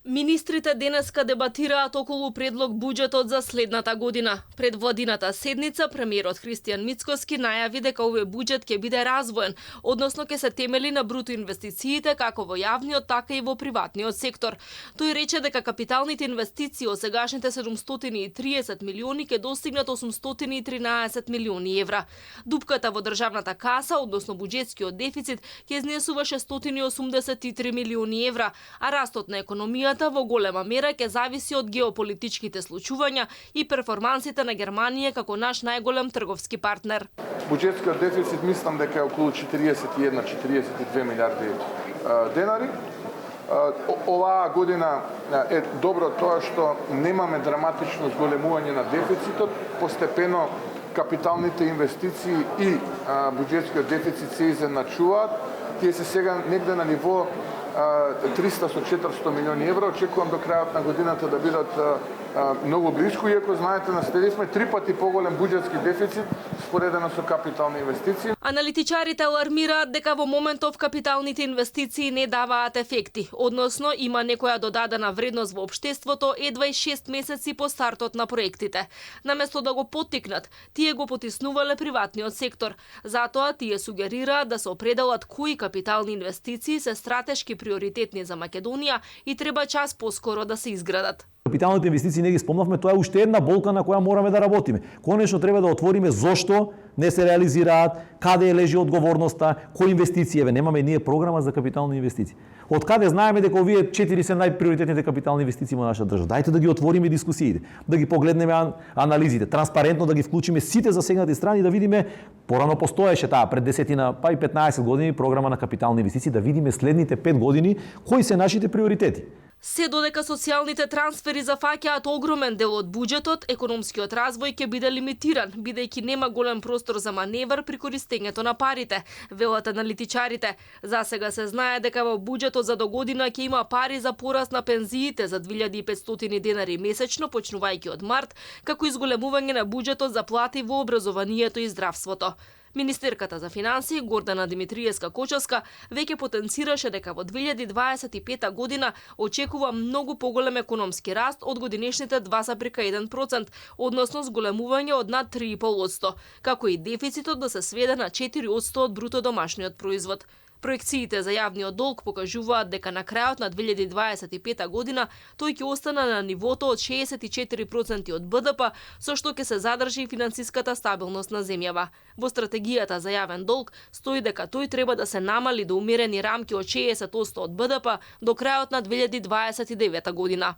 Министрите денеска дебатираат околу предлог буџетот за следната година. Пред владината седница, премиерот Христијан Мицкоски најави дека овој буџет ќе биде развоен, односно ќе се темели на бруто инвестициите како во јавниот, така и во приватниот сектор. Тој рече дека капиталните инвестиции од сегашните 730 милиони ќе достигнат 813 милиони евра. Дупката во државната каса, односно буџетскиот дефицит, ќе изнесува 683 милиони евра, а растот на економијата во голема мера ќе зависи од геополитичките случувања и перформансите на Германија како наш најголем трговски партнер. Буџетскиот дефицит мислам дека е околу 41-42 милиарди денари. Оваа година е добро тоа што немаме драматично зголемување на дефицитот, постепено капиталните инвестиции и буџетскиот дефицит се изедначуваат. Тие се сега негде на ниво 300-400 милиони евра. Очекувам до крајот на годината да бидат многу близко, иако знаете, наследили сме 3 пати поголем буџетски дефицит споредено со капитални инвестиции. Аналитичарите алармираат дека во моментов капиталните инвестиции не даваат ефекти, односно има некоја додадена вредност во општеството едва и 6 месеци по стартот на проектите. Наместо да го поттикнат, тие го потиснувале приватниот сектор. Затоа тие сугерираат да се определат кои капитални инвестиции се стратешки приоритетни за Македонија и треба час поскоро да се изградат. Капиталните инвестиции не ги спомнавме, тоа е уште една болка на која мораме да работиме. Конечно треба да отвориме зошто не се реализираат, каде лежи одговорноста, кои инвестиции, немаме ние програма за капитални инвестиции. Од каде знаеме дека овие 4 се најприоритетните капитални инвестиции во нашата држава? Дајте да ги отвориме дискусиите, да ги погледнеме анализите, транспарентно да ги вклучиме сите засегнати страни, да видиме, порано постоеше таа пред 10 па и 15 години програма на капитални инвестиции, да видиме следните 5 години кои се нашите приоритети. Се додека социјалните трансфери зафаќаат огромен дел од буџетот, економскиот развој ќе биде лимитиран, бидејќи нема голем простор за маневр при користењето на парите, велат аналитичарите. За сега се знае дека во буџетот за догодина ќе има пари за пораст на пензиите за 2500 денари месечно, почнувајќи од март, како изголемување на буџетот за плати во образованието и здравството. Министерката за финансии Гордана Димитриевска-Кочовска веќе потенцираше дека во 2025 година очекува многу поголем економски раст од годинешните 2,1%, односно зголемување од над 3,5%, како и дефицитот да се сведе на 4% од бруто домашниот производ. Проекциите за јавниот долг покажуваат дека на крајот на 2025 година тој ќе остане на нивото од 64% од БДП, со што ќе се задржи финансиската стабилност на земјава. Во стратегијата за јавен долг стои дека тој треба да се намали до умерени рамки од 60% од БДП до крајот на 2029 година.